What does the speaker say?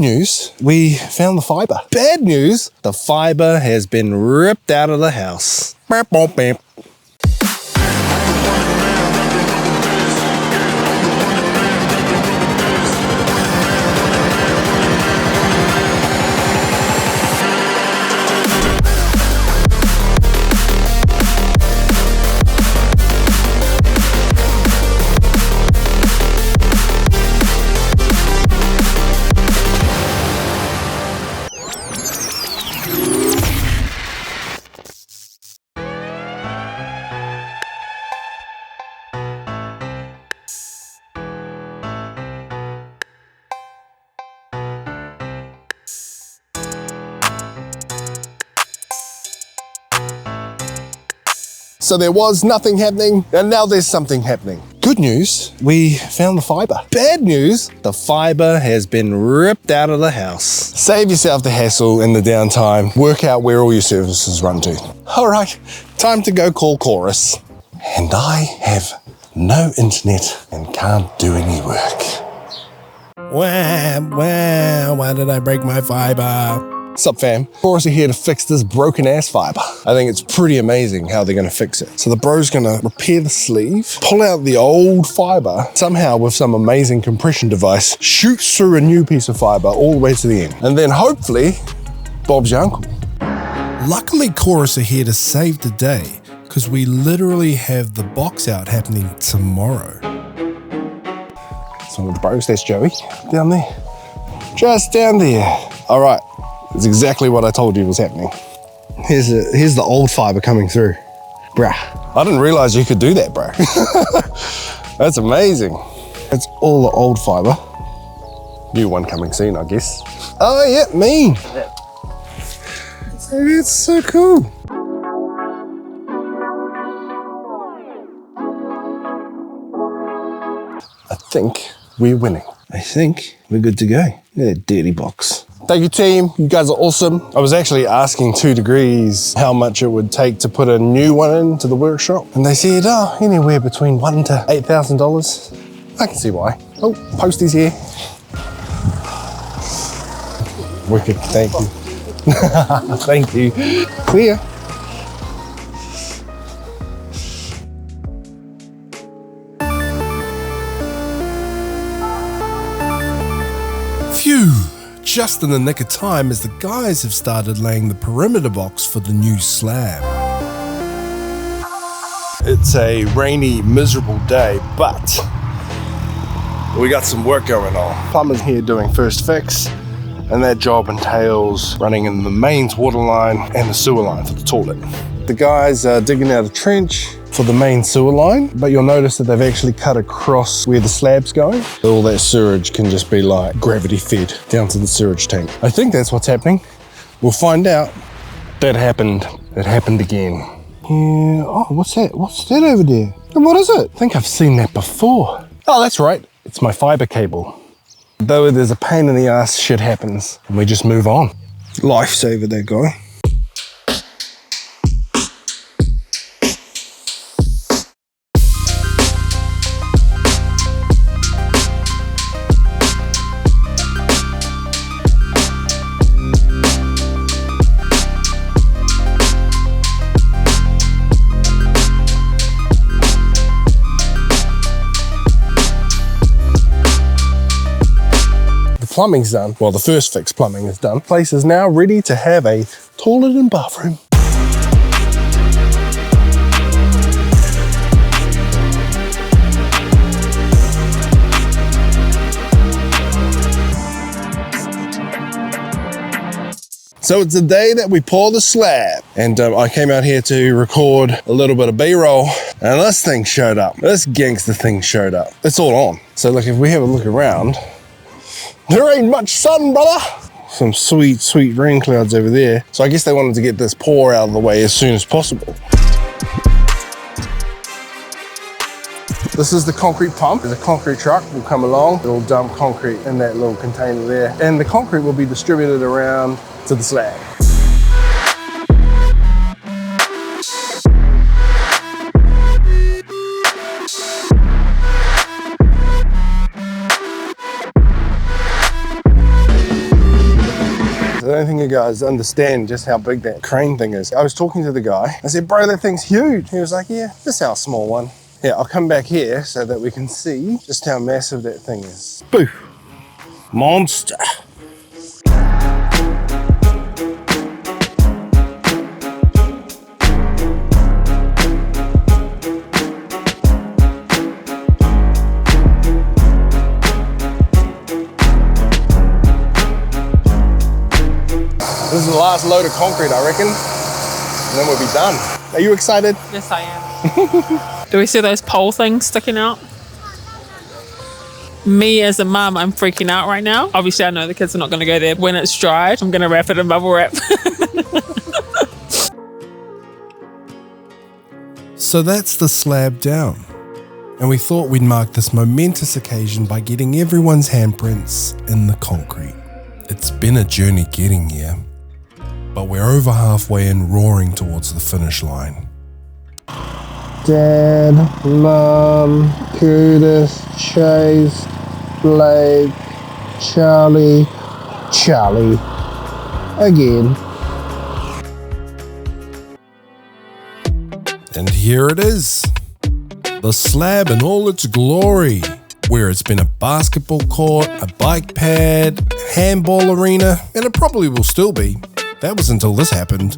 Good news, we found the fibre. Bad news, the fibre has been ripped out of the house. Beep, boop, beep. So there was nothing happening, and now there's something happening. Good news, we found the fibre. Bad news, the fibre has been ripped out of the house. Save yourself the hassle and the downtime. Work out where all your services run to. All right, time to go call Chorus. And I have no internet and can't do any work. Wow, why did I break my fibre? Sup fam, Chorus are here to fix this broken ass fibre. I think it's pretty amazing how they're gonna fix it. So the bro's gonna repair the sleeve, pull out the old fibre, somehow with some amazing compression device, shoots through a new piece of fibre all the way to the end. And then hopefully, Bob's your uncle. Luckily, Chorus are here to save the day, because we literally have the box out happening tomorrow. So with the bros, that's Joey, down there. Just down there. All right. It's exactly what I told you was happening. Here's the old fibre coming through. Bruh, I didn't realize you could do that, bro. That's amazing. It's all the old fibre. New one coming soon, I guess. Oh yeah, me. It's so cool. I think we're winning. I think we're good to go. Yeah, dirty box. Thank you team, you guys are awesome. I was actually asking 2 Degrees how much it would take to put a new one into the workshop. And they said, oh, anywhere between $1,000 to $8,000. I can see why. Oh, Posty's here. Wicked, thank you. Thank you. Clear. Phew! Just in the nick of time as the guys have started laying the perimeter box for the new slab. It's a rainy, miserable day, but we got some work going on. Plumber's here doing first fix, and that job entails running in the mains water line and the sewer line for the toilet. The guys are digging out a trench for the main sewer line, but you'll notice that they've actually cut across where the slab's going. All that sewage can just be like gravity fed down to the sewage tank. I think that's what's happening. We'll find out. That happened. It happened again. Yeah, oh, what's that? What's that over there? What is it? I think I've seen that before. Oh, that's right. It's my fibre cable. Though there's a pain in the ass, shit happens, and we just move on. Lifesaver, that guy. Plumbing's done. Well, the first fix plumbing is done. Place is now ready to have a toilet and bathroom. So it's the day that we pour the slab, and I came out here to record a little bit of B-roll, and this thing showed up. This gangster thing showed up. It's all on. So look, if we have a look around, there ain't much sun, brother. Some sweet, sweet rain clouds over there. So I guess they wanted to get this pour out of the way as soon as possible. This is the concrete pump. The concrete truck will come along. It'll dump concrete in that little container there. And the concrete will be distributed around to the slab. don't think you guys understand just how big that crane thing is. I was talking to the guy. I said, bro, that thing's huge. He was like, yeah, this is our small one. Yeah, I'll come back here so that we can see just how massive that thing is. Boo! Monster! This is the last load of concrete, I reckon. And then we'll be done. Are you excited? Yes, I am. Do we see those pole things sticking out? Me as a mum, I'm freaking out right now. Obviously, I know the kids are not going to go there. When it's dried, I'm going to wrap it in bubble wrap. So that's the slab down. And we thought we'd mark this momentous occasion by getting everyone's handprints in the concrete. It's been a journey getting here, but we're over halfway and roaring towards the finish line. Dad, Mum, Curtis, Chase, Blake, Charlie, again. And here it is, the slab in all its glory, where it's been a basketball court, a bike pad, handball arena, and it probably will still be. That was until this happened.